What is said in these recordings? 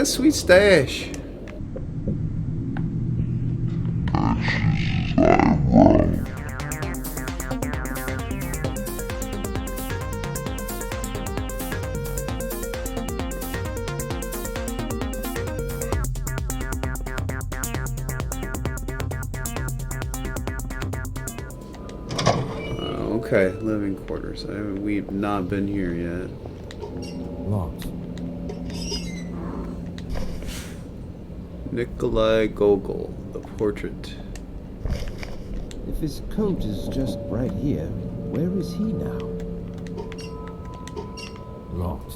that sweet stash. Okay, living quarters. We've not been here yet. Locked. Nikolai Gogol, the portrait. If his coat is just right here, where is he now? Locked.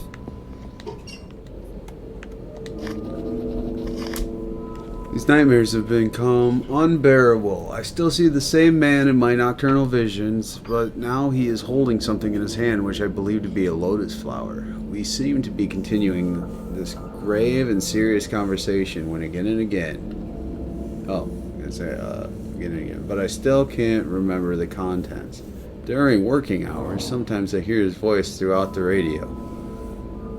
These nightmares have become unbearable. I still see the same man in my nocturnal visions, but now he is holding something in his hand which I believe to be a lotus flower. We seem to be continuing this grave and serious conversation when again and again. Oh, again and again. But I still can't remember the contents. During working hours, sometimes I hear his voice throughout the radio.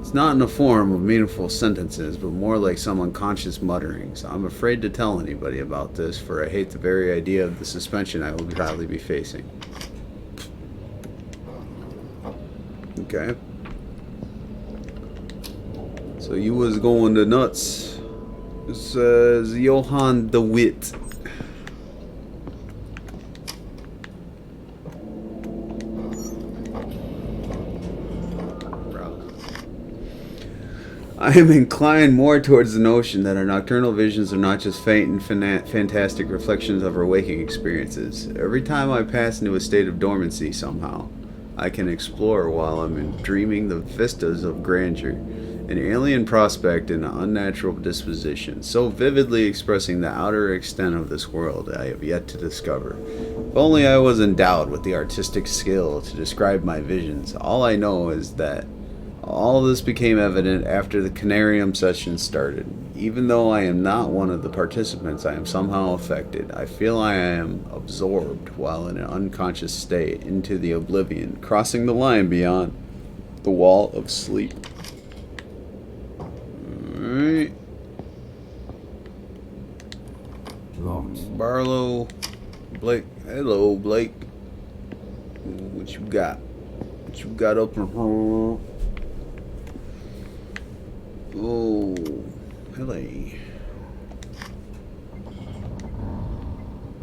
It's not in the form of meaningful sentences, but more like some unconscious mutterings. I'm afraid to tell anybody about this, for I hate the very idea of the suspension I will probably be facing. Okay. So you was going to nuts. It says Johann de Witt. I am inclined more towards the notion that our nocturnal visions are not just faint and fantastic reflections of our waking experiences. Every time I pass into a state of dormancy somehow, I can explore while I'm dreaming the vistas of grandeur, an alien prospect and an unnatural disposition, so vividly expressing the outer extent of this world I have yet to discover. If only I was endowed with the artistic skill to describe my visions. All I know is that all this became evident after the Conarium session started. Even though I am not one of the participants, I am somehow affected. I feel I am absorbed while in an unconscious state into the oblivion, crossing the line beyond the wall of sleep. Alright. Locked. Barlow. Blake. Hello, Blake. What you got? What you got up in here? Oh, hello.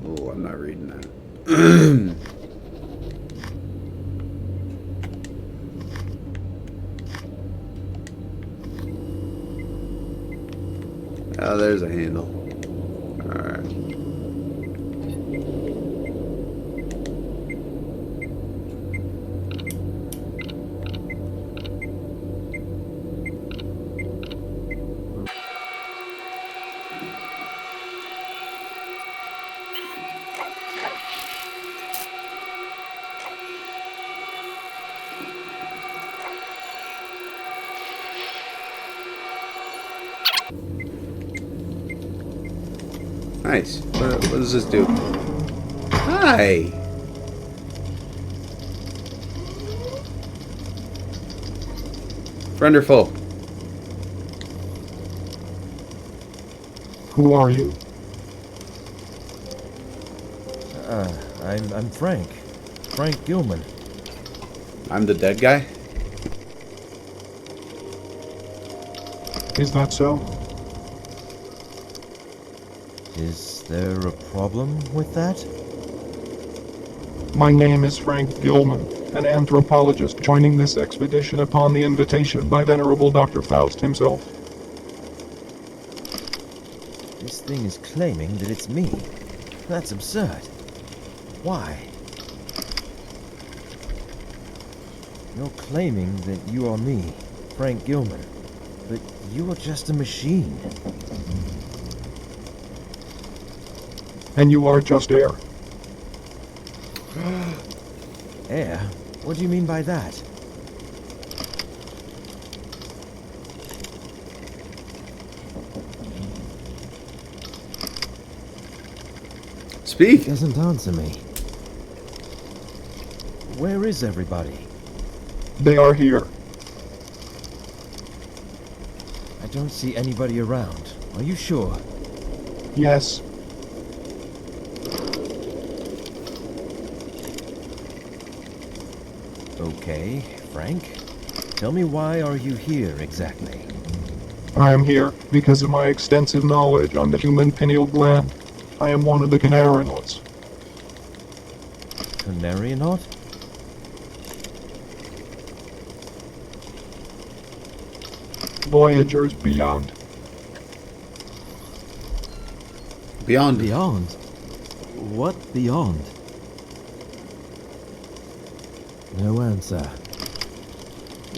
Oh, I'm not reading that. Oh, there's a handle. Alright. Nice. What does this do? Hi! Friend or foe? Who are you? I'm Frank. Frank Gilman. I'm the dead guy? Is that so? Is there a problem with that? My name is Frank Gilman, an anthropologist joining this expedition upon the invitation by Venerable Dr. Faust himself. This thing is claiming that it's me. That's absurd. Why? You're claiming that you are me, Frank Gilman, but you are just a machine. And you are just air. Air? What do you mean by that? Speak! He doesn't answer me. Where is everybody? They are here. I don't see anybody around. Are you sure? Yes. Okay, Frank. Tell me, why are you here exactly? I am here because of my extensive knowledge on the human pineal gland. I am one of the Conarians. Conarionaut? Voyagers beyond. Beyond. Beyond? What beyond? No answer.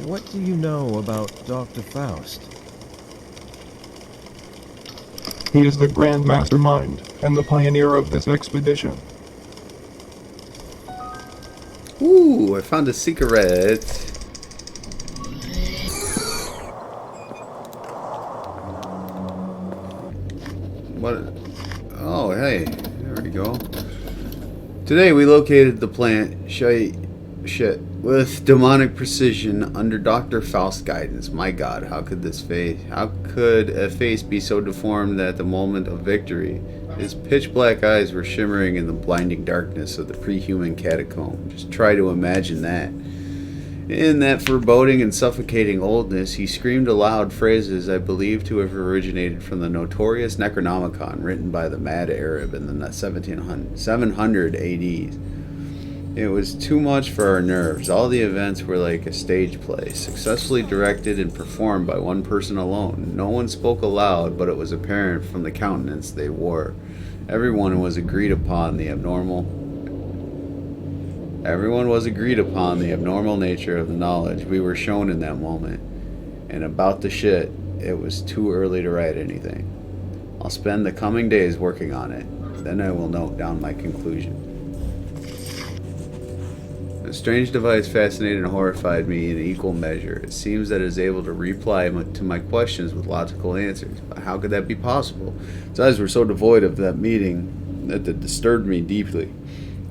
What do you know about Dr. Faust? He is the grand mastermind and the pioneer of this expedition. Ooh, I found a cigarette. What? Oh, hey. There we go. Today we located the plant shit with demonic precision under Dr. Faust's guidance. My God, how could a face be so deformed that at the moment of victory, his pitch black eyes were shimmering in the blinding darkness of the pre-human catacomb? Just try to imagine that. In that foreboding and suffocating oldness, he screamed aloud phrases I believe to have originated from the notorious Necronomicon written by the mad Arab in the 700 AD. It was too much for our nerves. All the events were like a stage play, successfully directed and performed by one person alone. No one spoke aloud, but it was apparent from the countenance they wore. Everyone was agreed upon the abnormal nature of the knowledge we were shown in that moment. And about the shit, it was too early to write anything. I'll spend the coming days working on it. Then I will note down my conclusion. The strange device fascinated and horrified me in equal measure. It seems that it is able to reply to my questions with logical answers. But how could that be possible? Its eyes were so devoid of that meaning that it disturbed me deeply.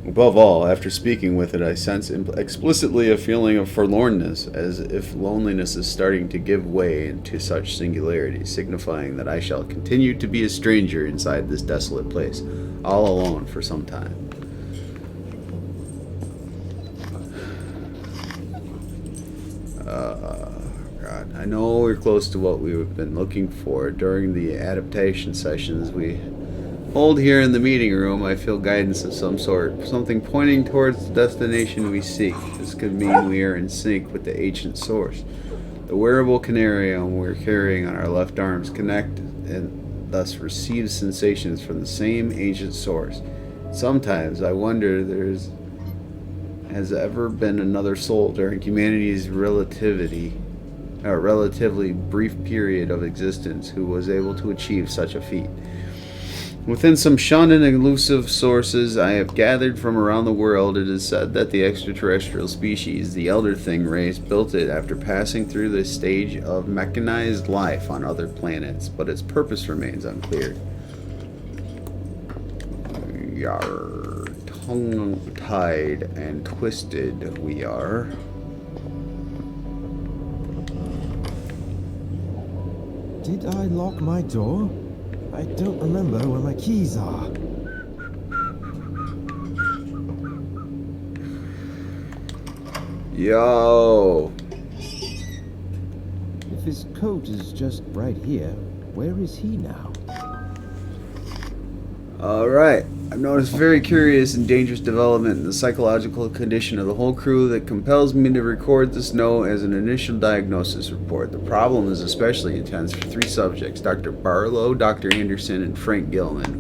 Above all, after speaking with it, I sense explicitly a feeling of forlornness, as if loneliness is starting to give way to such singularity, signifying that I shall continue to be a stranger inside this desolate place, all alone for some time. God, I know we're close to what we've been looking for. During the adaptation sessions we hold here in the meeting room, I feel guidance of some sort, something pointing towards the destination we seek. This could mean we are in sync with the ancient source. The wearable Conarium we're carrying on our left arms connect and thus receive sensations from the same ancient source. Sometimes I wonder has ever been another soul during humanity's relatively brief period of existence who was able to achieve such a feat. Within some shunned and elusive sources I have gathered from around the world, it is said that the extraterrestrial species, the Elder Thing race, built it after passing through the stage of mechanized life on other planets, but its purpose remains unclear. Yar, tongue-tied and twisted we are. Did I lock my door? I don't remember where my keys are. Yo. If his coat is just right here, where is he now? Alright. I've noticed a very curious and dangerous development in the psychological condition of the whole crew that compels me to record this note as an initial diagnosis report. The problem is especially intense for three subjects: Dr. Barlow, Dr. Anderson, and Frank Gilman,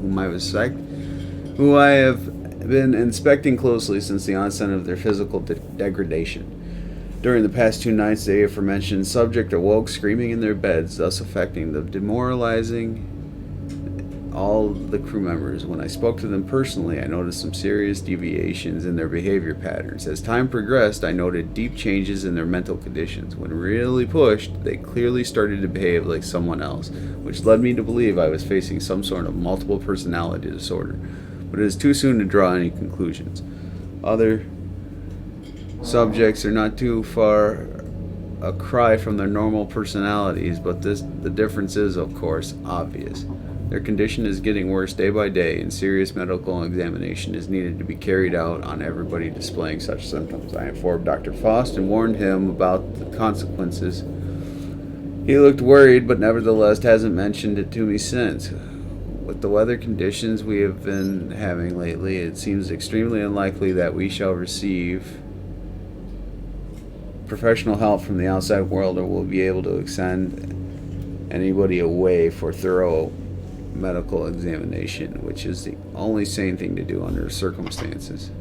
who I have been inspecting closely since the onset of their physical degradation. During the past 2 nights, the aforementioned subject awoke screaming in their beds, thus affecting the demoralizing all the crew members. When I spoke to them personally, I noticed some serious deviations in their behavior patterns. As time progressed, I noted deep changes in their mental conditions. When really pushed, they clearly started to behave like someone else, which led me to believe I was facing some sort of multiple personality disorder. But it is too soon to draw any conclusions. Other subjects are not too far a cry from their normal personalities, but the difference is, of course, obvious. Their condition is getting worse day by day, and serious medical examination is needed to be carried out on everybody displaying such symptoms. I informed Dr. Faust and warned him about the consequences. He looked worried, but nevertheless hasn't mentioned it to me since. With the weather conditions we have been having lately, it seems extremely unlikely that we shall receive professional help from the outside world, or will be able to send anybody away for thorough medical examination, which is the only sane thing to do under the circumstances.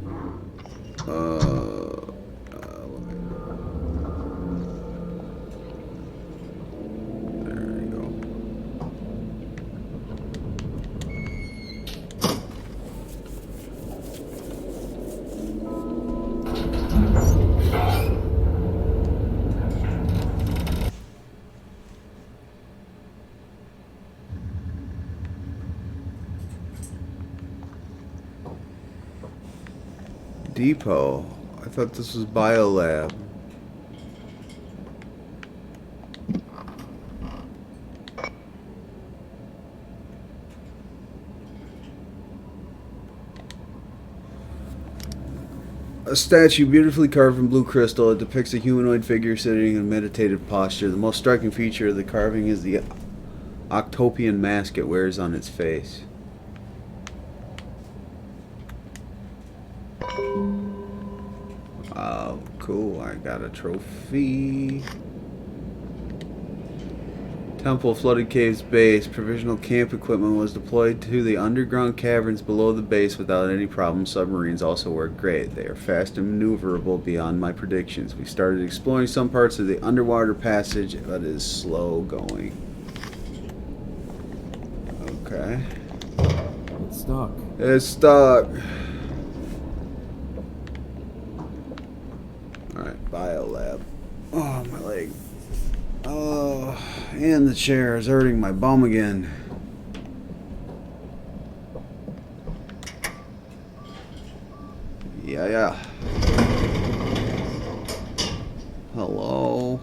Depot. I thought this was Biolab. A statue beautifully carved in blue crystal. It depicts a humanoid figure sitting in a meditative posture. The most striking feature of the carving is the octopian mask it wears on its face. Oh, cool. I got a trophy. Temple flooded cave's base. Provisional camp equipment was deployed to the underground caverns below the base without any problem. Submarines also work great. They are fast and maneuverable beyond my predictions. We started exploring some parts of the underwater passage, but it is slow going. Okay. It's stuck. It's stuck. Alright, Biolab. Oh, my leg. Oh, and the chair is hurting my bum again. Yeah. Hello.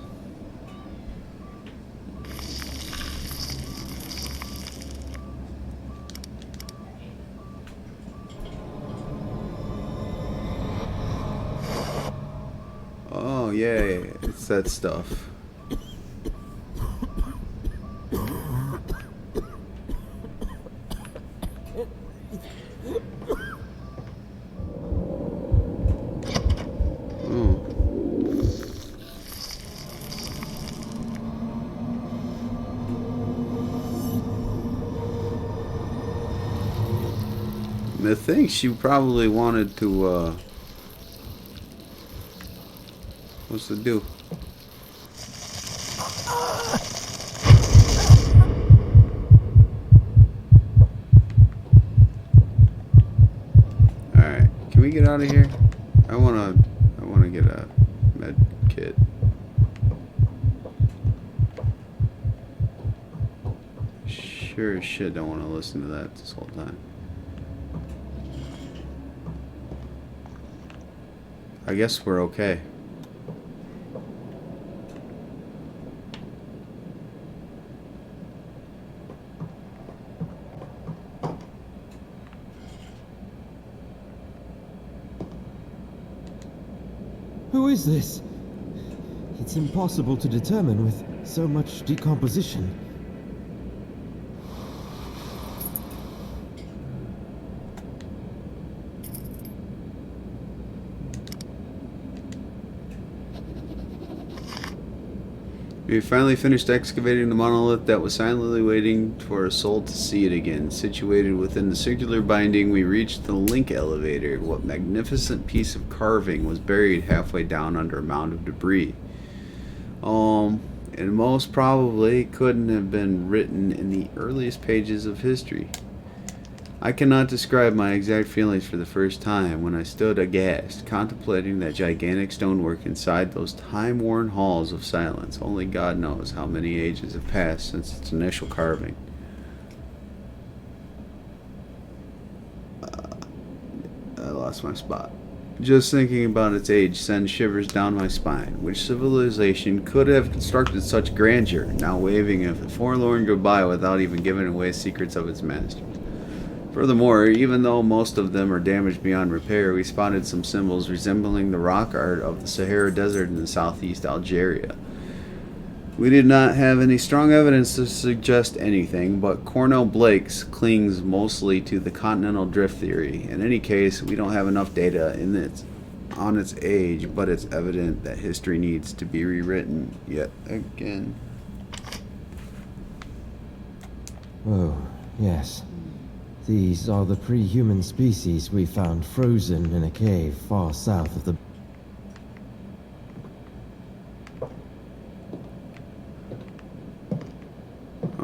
Oh, yay. It's that stuff. I think she probably wanted to, what's to do? Alright, can we get out of here? I wanna get a med kit. Sure as shit don't wanna listen to that this whole time. I guess we're okay. Who is this? It's impossible to determine with so much decomposition. We finally finished excavating the monolith that was silently waiting for a soul to see it again. Situated within the circular binding, we reached the link elevator. What magnificent piece of carving was buried halfway down under a mound of debris? And most probably couldn't have been written in the earliest pages of history. I cannot describe my exact feelings for the first time when I stood aghast, contemplating that gigantic stonework inside those time-worn halls of silence. Only God knows how many ages have passed since its initial carving. I lost my spot. Just thinking about its age sends shivers down my spine. Which civilization could have constructed such grandeur, now waving a forlorn goodbye without even giving away secrets of its masters? Furthermore, even though most of them are damaged beyond repair, we spotted some symbols resembling the rock art of the Sahara Desert in southeast Algeria. We did not have any strong evidence to suggest anything, but Cornell Blake's clings mostly to the continental drift theory. In any case, we don't have enough data on its age, but it's evident that history needs to be rewritten yet again. Oh, yes. These are the pre-human species we found frozen in a cave far south of the...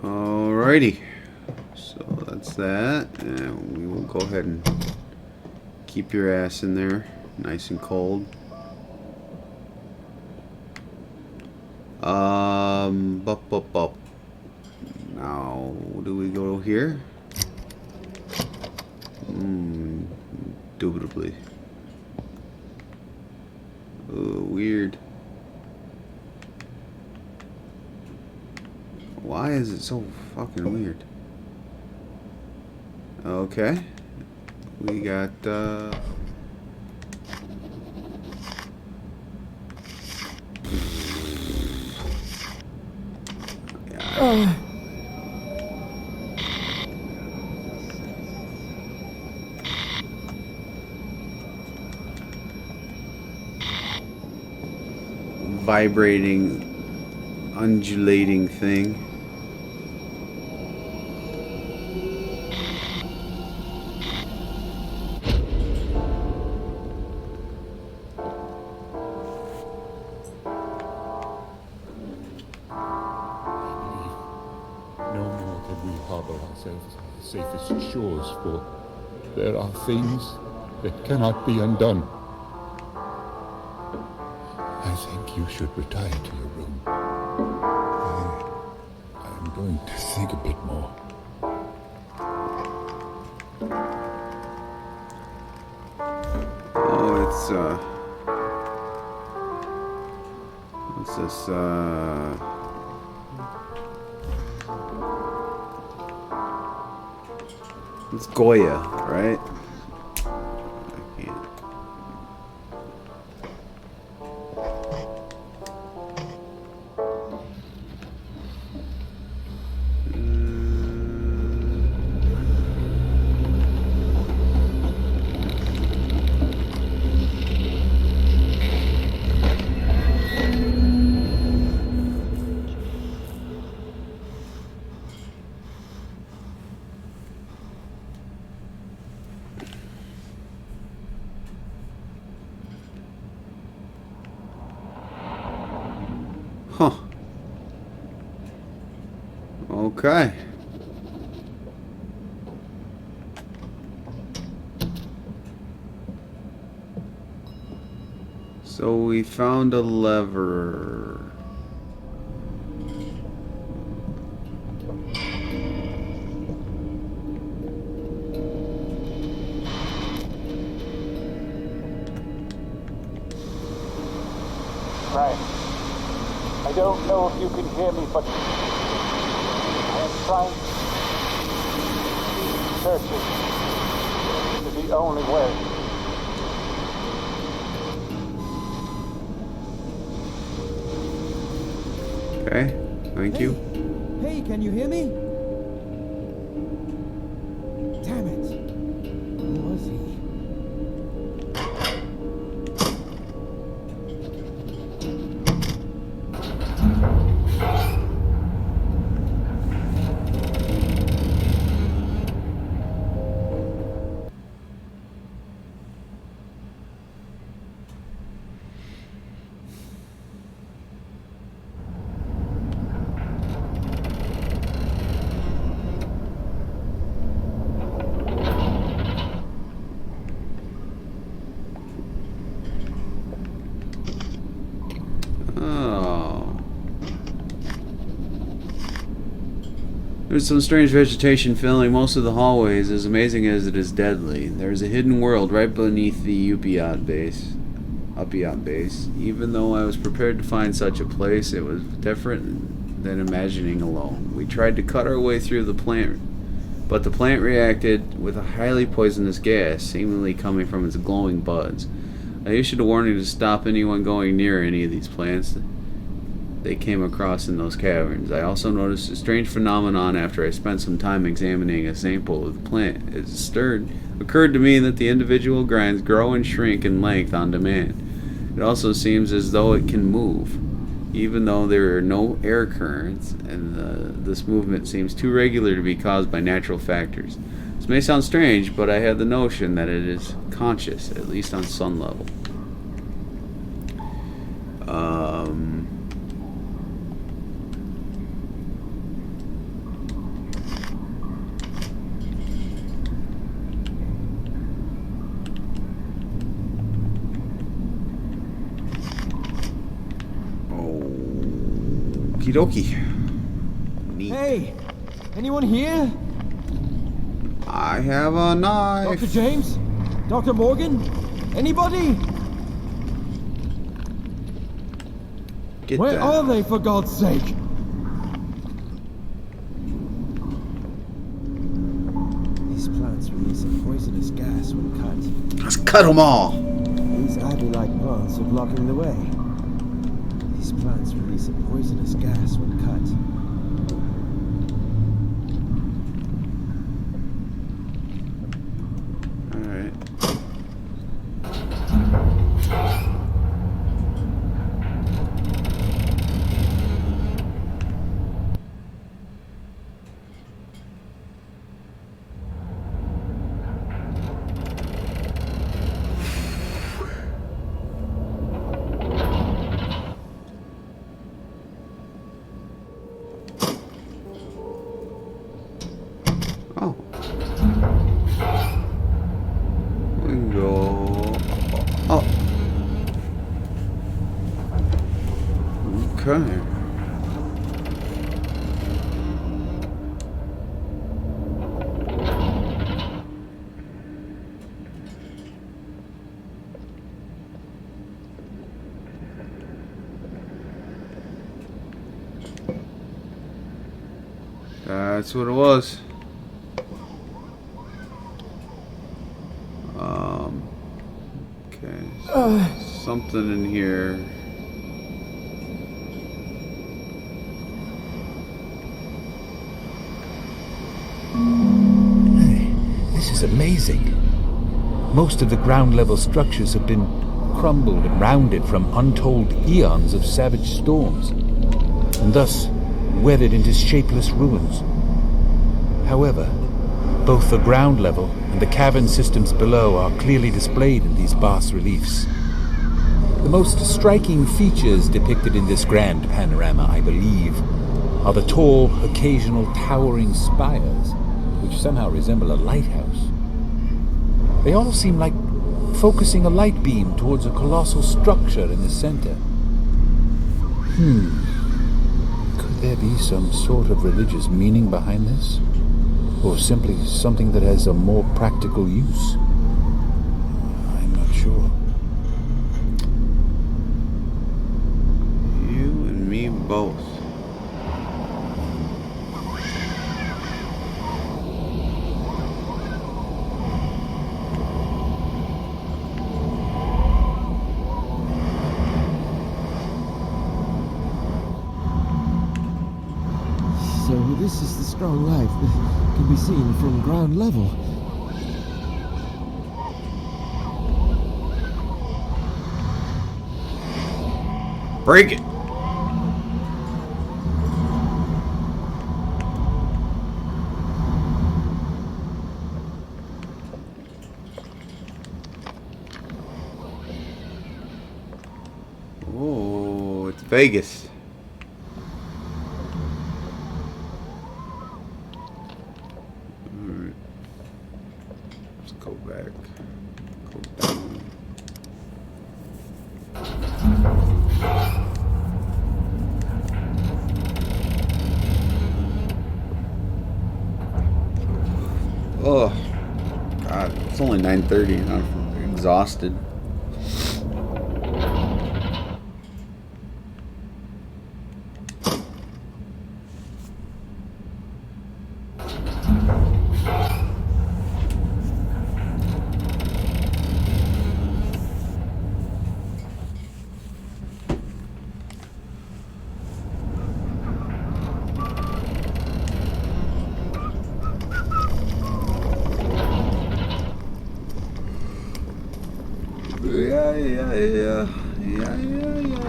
Alrighty, so that's that, and we will go ahead and keep your ass in there, nice and cold. Bup. Now, do we go here? Indubitably. Weird. Why is it so fucking weird? Okay. We got, vibrating, undulating thing. No more can we harbor ourselves on the safest shores, for there are things that cannot be undone. I think you should retire to your room. I'm going to think a bit more. Oh, it's, what's this, it's Goya, right? I can't. Huh. Okay. So we found a lever. Right. I don't know if you can hear me, but I am trying searching to the only way. Okay. Thank you. Hey, can you hear me? Damn it. Who was he? There's some strange vegetation filling most of the hallways, as amazing as it is deadly. There's a hidden world right beneath the Upiat base. Even though I was prepared to find such a place, it was different than imagining alone. We tried to cut our way through the plant, but the plant reacted with a highly poisonous gas, seemingly coming from its glowing buds. I issued a warning to stop anyone going near any of these plants they came across in those caverns. I also noticed a strange phenomenon after I spent some time examining a sample of the plant. It occurred to me that the individual grinds grow and shrink in length on demand. It also seems as though it can move, even though there are no air currents, and this movement seems too regular to be caused by natural factors. This may sound strange, but I had the notion that it is conscious, at least on some level. Okie dokie. Neat. Hey! Anyone here? I have a knife. Dr. James? Dr. Morgan? Anybody? Get Where that. are they, for God's sake? These plants release a poisonous gas when cut. Let's cut them all. These ivy-like plants are blocking the way. These plants release a poisonous gas when cut. Alright. Oh. We can go. Oh. Okay. That's what it was. Okay. Something in here. This is amazing. Most of the ground level structures have been crumbled and rounded from untold eons of savage storms, and thus weathered into shapeless ruins. However, both the ground level and the cavern systems below are clearly displayed in these bas reliefs. The most striking features depicted in this grand panorama, I believe, are the tall, occasional towering spires, which somehow resemble a lighthouse. They all seem like focusing a light beam towards a colossal structure in the center. Could there be some sort of religious meaning behind this? Or simply something that has a more practical use? I'm not sure. You and me both. So this is the strong light that can be seen from ground level. Break it. Oh, it's Vegas. Alright. Let's go back. Go down. Oh, God. It's only 9:30 and I'm exhausted.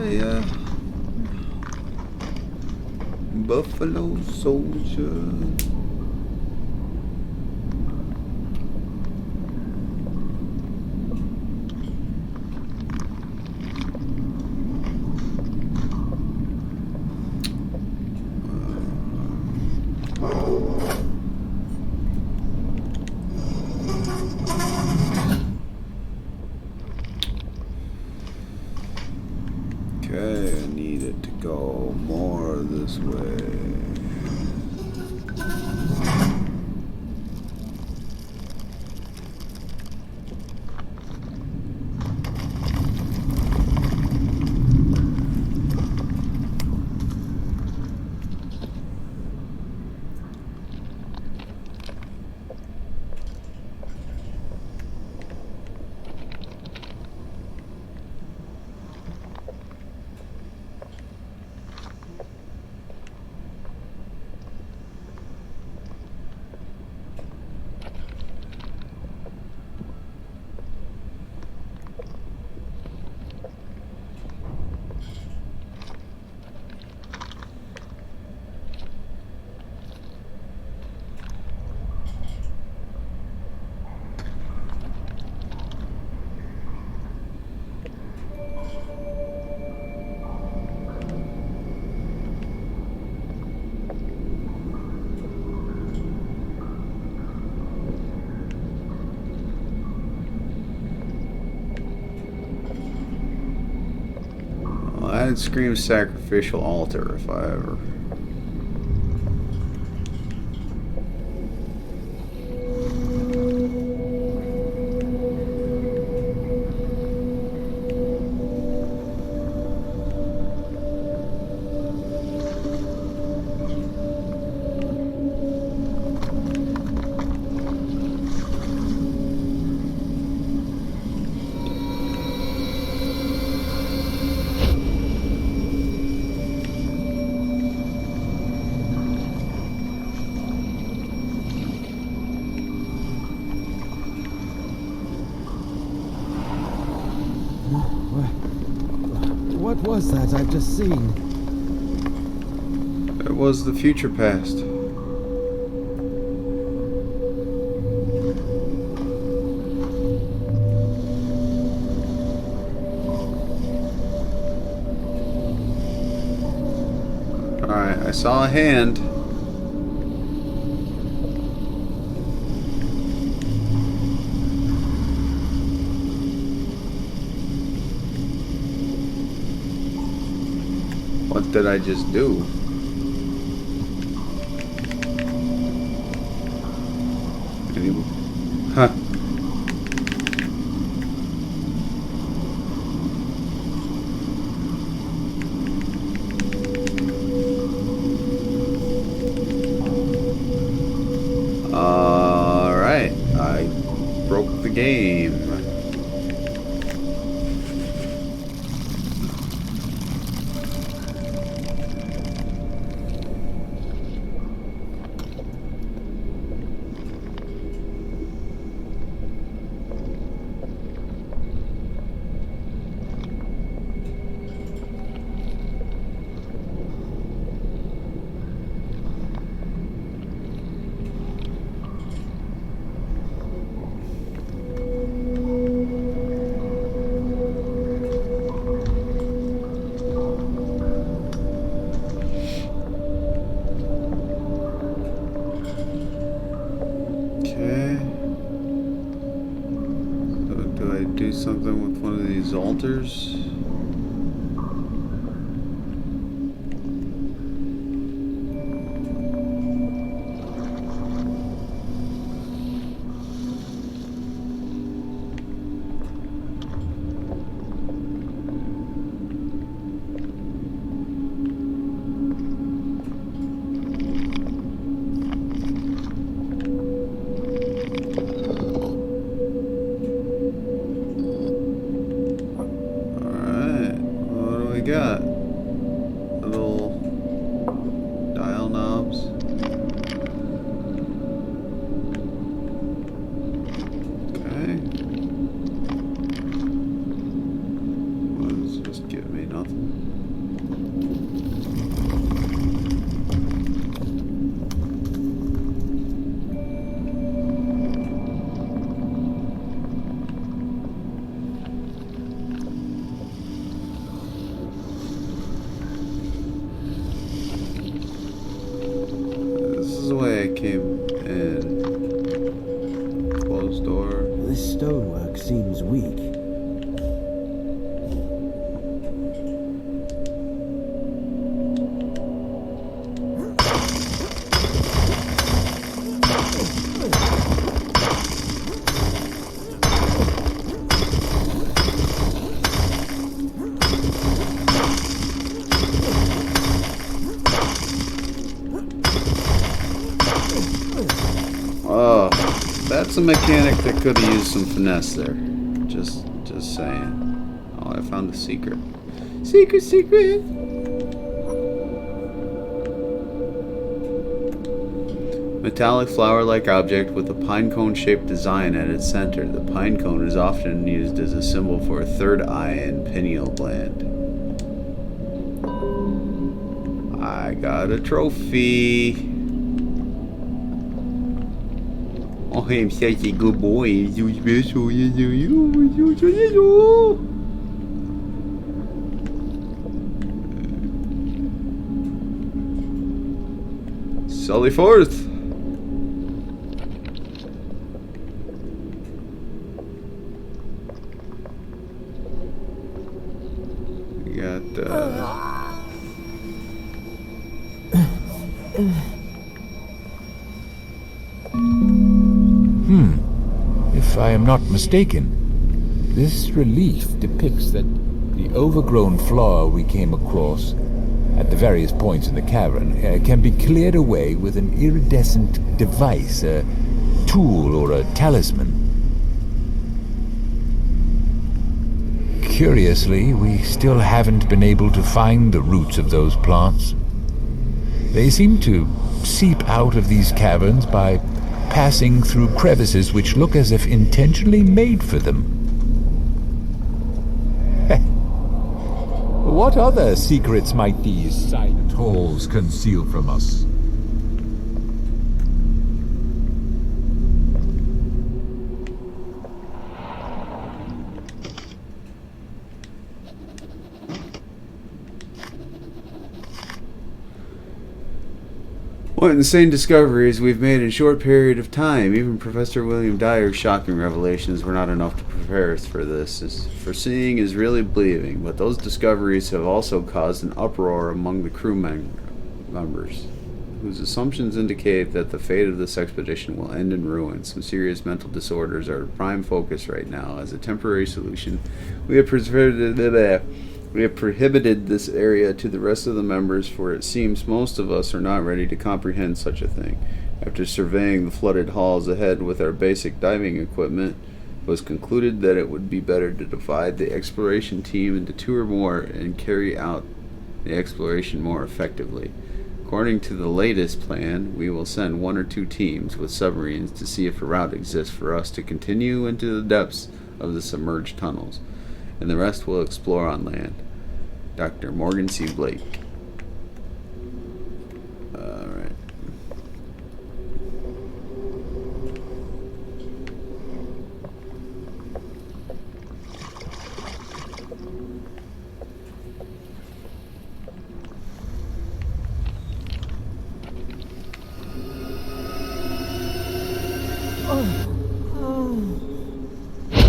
Yeah. Buffalo Soldier. Okay, I need it to go more this way. I'd scream sacrificial altar if I ever. What was that I've just seen? It was the future past. Alright, I saw a hand. What did I just do? Huh. Alright, I broke the game. Something with one of these altars. is the way I came in. Closed door. This stonework seems weak. Oh, that's a mechanic that could have used some finesse there. Just saying. Oh, I found a secret. Secret. Metallic flower-like object with a pine cone-shaped design at its center. The pine cone is often used as a symbol for a third eye and pineal gland. I got a trophy. Oh, I'm such a good boy. It's so special. Sally forth. We got If I am not mistaken, this relief depicts that the overgrown floor we came across at the various points in the cavern can be cleared away with an iridescent device, a tool or a talisman. Curiously, we still haven't been able to find the roots of those plants. They seem to seep out of these caverns by passing through crevices which look as if intentionally made for them. What other secrets might these silent halls conceal from us? What insane discoveries we've made in a short period of time. Even Professor William Dyer's shocking revelations were not enough to prepare us for this. Foreseeing is really believing, but those discoveries have also caused an uproar among the crew members, whose assumptions indicate that the fate of this expedition will end in ruin. Some serious mental disorders are of prime focus right now. As a temporary solution, we have prohibited this area to the rest of the members, for it seems most of us are not ready to comprehend such a thing. After surveying the flooded halls ahead with our basic diving equipment, it was concluded that it would be better to divide the exploration team into two or more and carry out the exploration more effectively. According to the latest plan, we will send one or two teams with submarines to see if a route exists for us to continue into the depths of the submerged tunnels, and the rest will explore on land. Dr. Morgan C. Blake. Alright.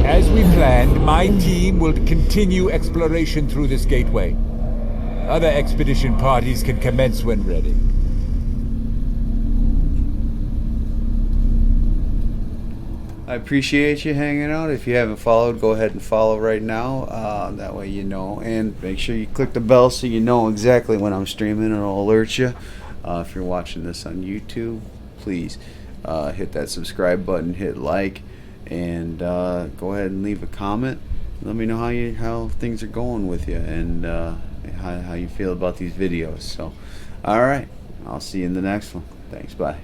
As we planned, my team will continue exploration through this gateway. Other expedition parties can commence when ready. I appreciate you hanging out. If you haven't followed, go ahead and follow right now. That way you know. And make sure you click the bell so you know exactly when I'm streaming. It'll alert you. If you're watching this on YouTube, please hit that subscribe button, hit like, and go ahead and leave a comment. Let me know how things are going with you, and how you feel about these videos. So, all right, I'll see you in the next one. Thanks, bye.